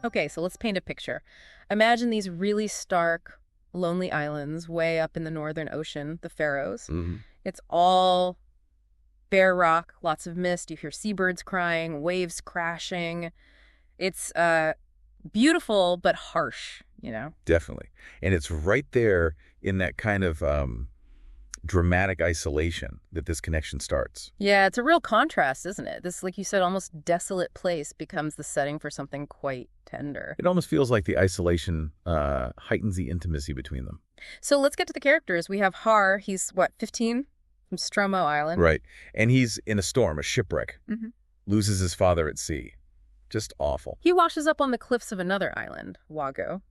Okay, so let's paint a picture. Imagine these really stark, lonely islands way up in the northern ocean, the Faroes. Hmm. It's all bare rock, lots of mist. You hear seabirds crying, waves crashing. It's beautiful but harsh, you know? Definitely. And it's right there in that kind of dramatic isolation that this connection starts. Yeah, it's a real contrast, isn't it? This, like you said, almost desolate place becomes the setting for something quite tender. It almost feels like the isolation heightens the intimacy between them. So let's get to the characters. We have Har, he's what, 15? From Stromo Island. Right. And he's in a storm, a shipwreck. Mm-hmm. Loses his father at sea. Just awful. He washes up on the cliffs of another island, Wago,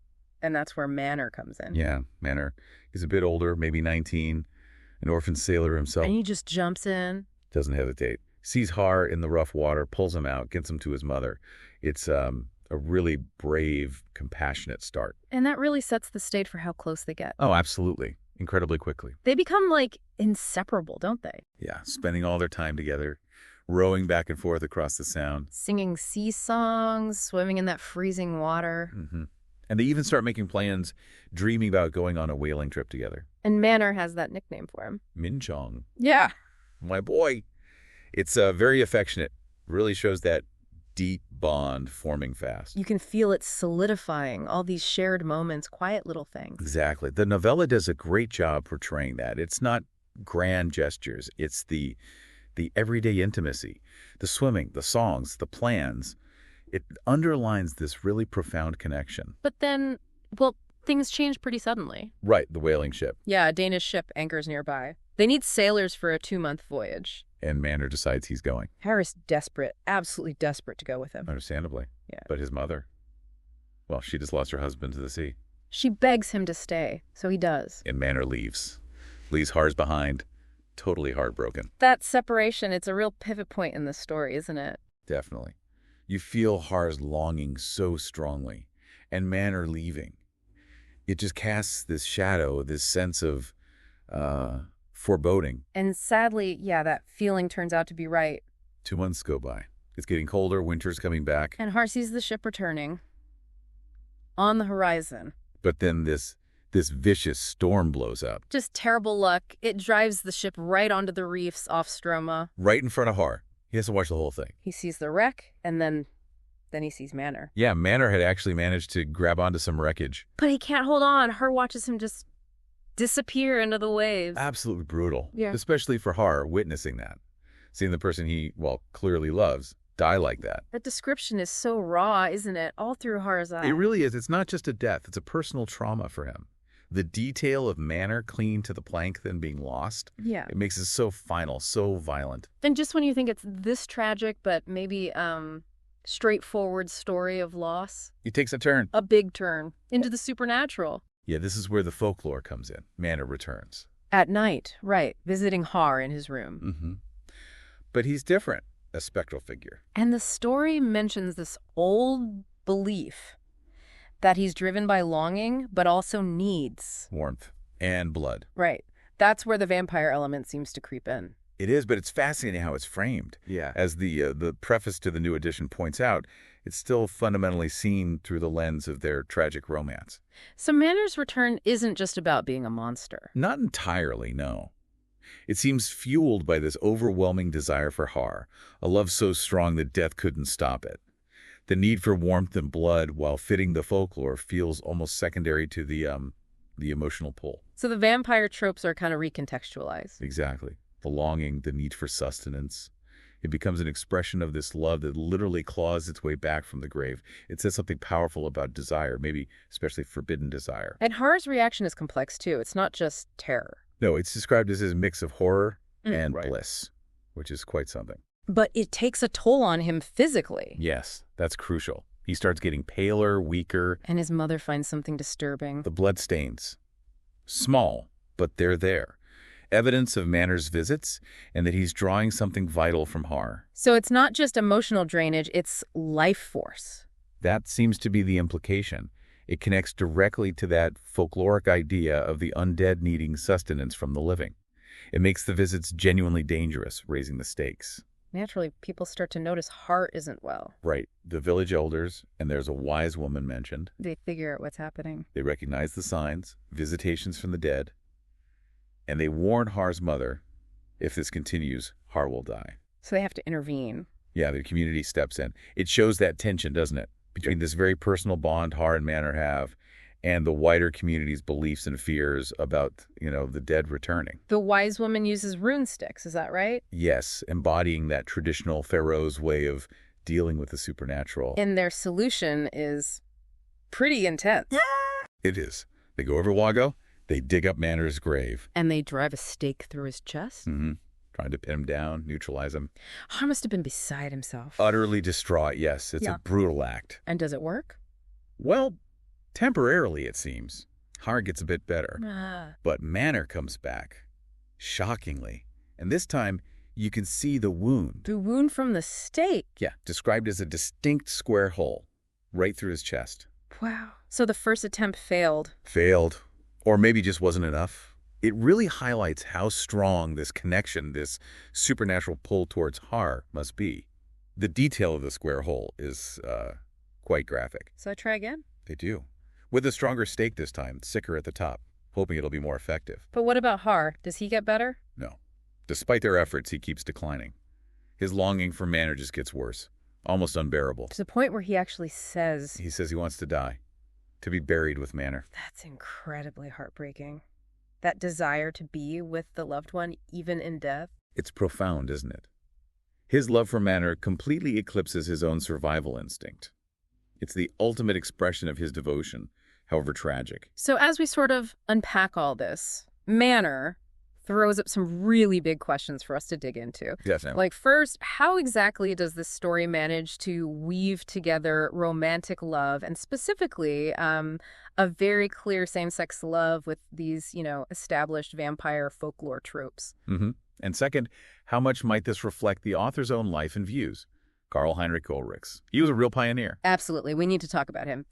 and that's where Manor comes in. Yeah, Manor. He's a bit older, maybe 19, an orphan sailor himself. And he just jumps in. Doesn't hesitate. Sees Har in the rough water, pulls him out, gets him to his mother. It's a really brave, compassionate start. And that really sets the stage for how close they get. Oh, absolutely. Incredibly quickly. They become, like, inseparable, don't they? Yeah, spending all their time together, rowing back and forth across the sound. Singing sea songs, swimming in that freezing water. Mm-hmm. And they even start making plans, dreaming about going on a whaling trip together. And Manor has that nickname for him. Minchong. Yeah. My boy. It's very affectionate. Really shows that deep bond forming fast. You can feel it solidifying, all these shared moments, quiet little things. Exactly. The novella does a great job portraying that. It's not grand gestures. It's the everyday intimacy, the swimming, the songs, the plans. It underlines this really profound connection. But then, well, things change pretty suddenly. Right, the whaling ship. Yeah, a Danish ship anchors nearby. They need sailors for a 2-month voyage. And Manor decides he's going. Harris desperate, absolutely desperate to go with him. Understandably. Yeah. But his mother, well, she just lost her husband to the sea. She begs him to stay, so he does. And Manor leaves Har's behind, totally heartbroken. That separation, it's a real pivot point in the story, isn't it? Definitely. You feel Har's longing so strongly, and Manor leaving. It just casts this shadow, this sense of foreboding. And sadly, yeah, that feeling turns out to be right. 2 months go by. It's getting colder, winter's coming back. And Har sees the ship returning on the horizon. But then this vicious storm blows up. Just terrible luck. It drives the ship right onto the reefs off Stroma. Right in front of Har. He has to watch the whole thing. He sees the wreck, and then he sees Manor. Yeah, Manor had actually managed to grab onto some wreckage. But he can't hold on. Har watches him just disappear into the waves. Absolutely brutal. Yeah. Especially for Har, witnessing that. Seeing the person he, well, clearly loves die like that. That description is so raw, isn't it? All through Har's eyes. It really is. It's not just a death. It's a personal trauma for him. The detail of Manor clinging to the plank then being lost, Yeah. it makes it so final, so violent. And just when you think it's this tragic, but maybe straightforward story of loss, It takes a turn. a big turn into the supernatural. Yeah, this is where the folklore comes in. Manor returns. At night, right, visiting Har in his room. Mm-hmm. But he's different, a spectral figure. And the story mentions this old belief that he's driven by longing, but also needs. Warmth and blood. Right. That's where the vampire element seems to creep in. It is, but it's fascinating how it's framed. Yeah. As the preface to the new edition points out, it's still fundamentally seen through the lens of their tragic romance. So Manor's return isn't just about being a monster. Not entirely, no. It seems fueled by this overwhelming desire for Har, a love so strong that death couldn't stop it. The need for warmth and blood, while fitting the folklore, feels almost secondary to the emotional pull. So the vampire tropes are kind of recontextualized. Exactly. The longing, the need for sustenance. It becomes an expression of this love that literally claws its way back from the grave. It says something powerful about desire, maybe especially forbidden desire. And Har's reaction is complex, too. It's not just terror. No, it's described as a mix of horror and Right. bliss, which is quite something. But it takes a toll on him physically. Yes, that's crucial. He starts getting paler, weaker. And his mother finds something disturbing. The blood stains. Small, but they're there. Evidence of Manor's visits and that he's drawing something vital from Har. So it's not just emotional drainage, it's life force. That seems to be the implication. It connects directly to that folkloric idea of the undead needing sustenance from the living. It makes the visits genuinely dangerous, raising the stakes. Naturally, people start to notice heart isn't well. Right. The village elders, and there's a wise woman mentioned. They figure out what's happening. They recognize the signs, visitations from the dead, and they warn Har's mother, if this continues, Har will die. So they have to intervene. Yeah, the community steps in. It shows that tension, doesn't it? Between this very personal bond Har and Manor have and the wider community's beliefs and fears about, the dead returning. The wise woman uses rune sticks, is that right? Yes, embodying that traditional Faroese way of dealing with the supernatural. And their solution is pretty intense. It is. They go over Wago, they dig up Manor's grave. And they drive a stake through his chest? Mm-hmm. Trying to pin him down, neutralize him. Har must have been beside himself. Utterly distraught, yes. It's a brutal act. And does it work? Well, temporarily, it seems. Har gets a bit better. But Manor comes back, shockingly. And this time, you can see the wound. The wound from the stake? Yeah, described as a distinct square hole, right through his chest. Wow. So the first attempt failed. Failed. Or maybe just wasn't enough. It really highlights how strong this connection, this supernatural pull towards Har must be. The detail of the square hole is quite graphic. So I try again? They do. With a stronger stake this time, sicker at the top, hoping it'll be more effective. But what about Har? Does he get better? No. Despite their efforts, he keeps declining. His longing for Manor just gets worse, almost unbearable. To the point where he actually says... He says he wants to die, to be buried with Manor. That's incredibly heartbreaking. That desire to be with the loved one, even in death. It's profound, isn't it? His love for Manor completely eclipses his own survival instinct. It's the ultimate expression of his devotion, however tragic. So as we sort of unpack all this, Manor throws up some really big questions for us to dig into. Definitely. Like, first, how exactly does this story manage to weave together romantic love and specifically a very clear same-sex love with these, established vampire folklore tropes? Mm-hmm. And second, how much might this reflect the author's own life and views? Karl Heinrich Ulrichs. He was a real pioneer. Absolutely. We need to talk about him.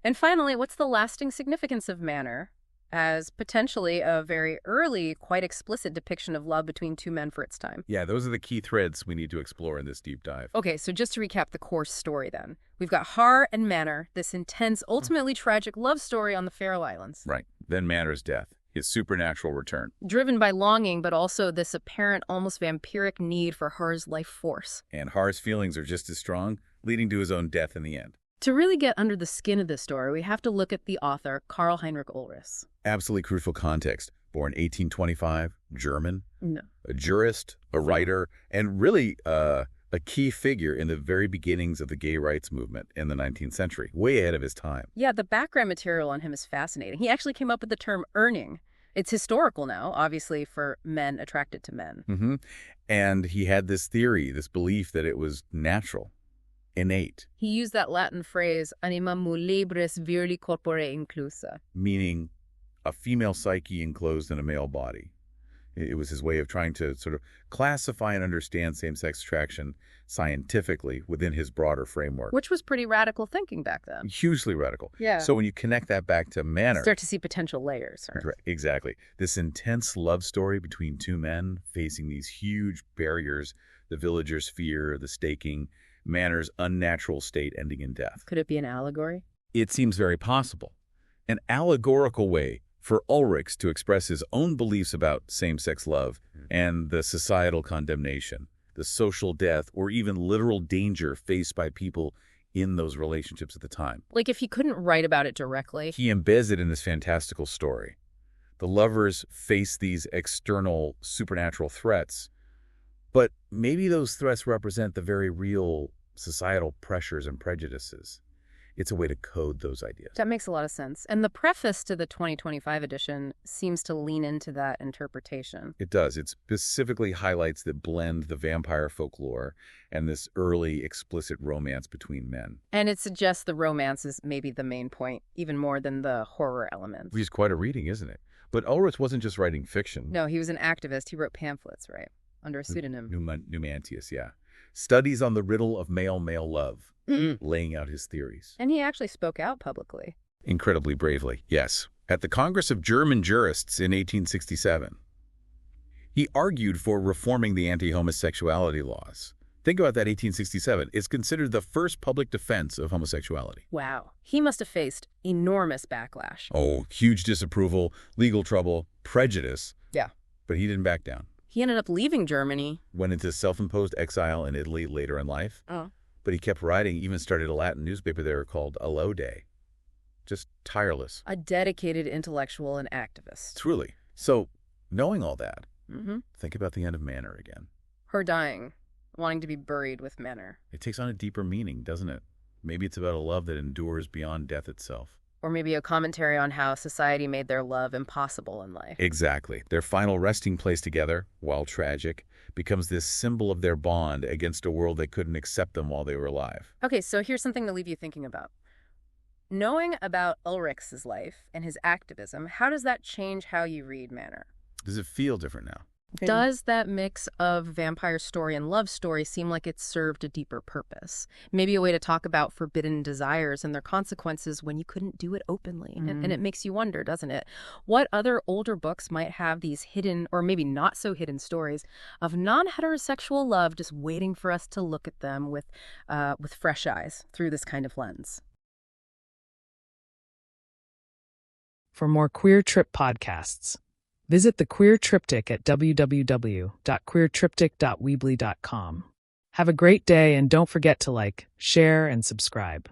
And finally, what's the lasting significance of Manor as potentially a very early, quite explicit depiction of love between two men for its time? Yeah, those are the key threads we need to explore in this deep dive. Okay, so just to recap the core story then. We've got Har and Manor, this intense, ultimately tragic love story on the Faroe Islands. Right. Then Manor's death, his supernatural return. Driven by longing, but also this apparent, almost vampiric need for Har's life force. And Har's feelings are just as strong, leading to his own death in the end. To really get under the skin of this story, we have to look at the author, Karl Heinrich Ulrichs. Absolutely crucial context. Born 1825, German, No. a jurist, a writer, and really a key figure in the very beginnings of the gay rights movement in the 19th century, way ahead of his time. Yeah, the background material on him is fascinating. He actually came up with the term urning. It's historical now, obviously, for men attracted to men. Mm-hmm. And he had this theory, this belief that it was natural, innate. He used that Latin phrase, anima muliebris virili corpore inclusa. Meaning a female psyche enclosed in a male body. It was his way of trying to sort of classify and understand same-sex attraction scientifically within his broader framework. Which was pretty radical thinking back then. Hugely radical. Yeah. So when you connect that back to Manor... Start to see potential layers. Exactly. This intense love story between two men facing these huge barriers, the villagers' fear, the staking, Manor's unnatural state ending in death. Could it be an allegory? It seems very possible. An allegorical way for Ulrichs to express his own beliefs about same-sex love and the societal condemnation, the social death, or even literal danger faced by people in those relationships at the time. Like if he couldn't write about it directly. He embeds it in this fantastical story. The lovers face these external supernatural threats, but maybe those threats represent the very real societal pressures and prejudices. It's a way to code those ideas. That makes a lot of sense. And the preface to the 2025 edition seems to lean into that interpretation. It does. It specifically highlights that blend the vampire folklore and this early explicit romance between men. And it suggests the romance is maybe the main point, even more than the horror elements. Which is quite a reading, isn't it? But Ulrichs wasn't just writing fiction. No, he was an activist. He wrote pamphlets, right? Under a pseudonym. Numantius, yeah. Studies on the riddle of male-male love, laying out his theories. And he actually spoke out publicly. Incredibly bravely, yes. At the Congress of German Jurists in 1867. He argued for reforming the anti-homosexuality laws. Think about that 1867. It's considered the first public defense of homosexuality. Wow. He must have faced enormous backlash. Oh, huge disapproval, legal trouble, prejudice. Yeah. But he didn't back down. He ended up leaving Germany. Went into self-imposed exile in Italy later in life. Oh. But he kept writing, even started a Latin newspaper there called Allode. Just tireless. A dedicated intellectual and activist. Truly. So, knowing all that, Mm-hmm. think about the end of Manor again. Her dying, wanting to be buried with Manor. It takes on a deeper meaning, doesn't it? Maybe it's about a love that endures beyond death itself. Or maybe a commentary on how society made their love impossible in life. Exactly. Their final resting place together, while tragic, becomes this symbol of their bond against a world that couldn't accept them while they were alive. Okay, so here's something to leave you thinking about. Knowing about Ulrichs' life and his activism, how does that change how you read Manor? Does it feel different now? Does that mix of vampire story and love story seem like it served a deeper purpose? Maybe a way to talk about forbidden desires and their consequences when you couldn't do it openly. And it makes you wonder, doesn't it? What other older books might have these hidden, or maybe not so hidden stories of non-heterosexual love just waiting for us to look at them with fresh eyes through this kind of lens? For more Queer Trip podcasts, visit the Queer Triptych at www.queertriptych.weebly.com. Have a great day and don't forget to like, share, and subscribe.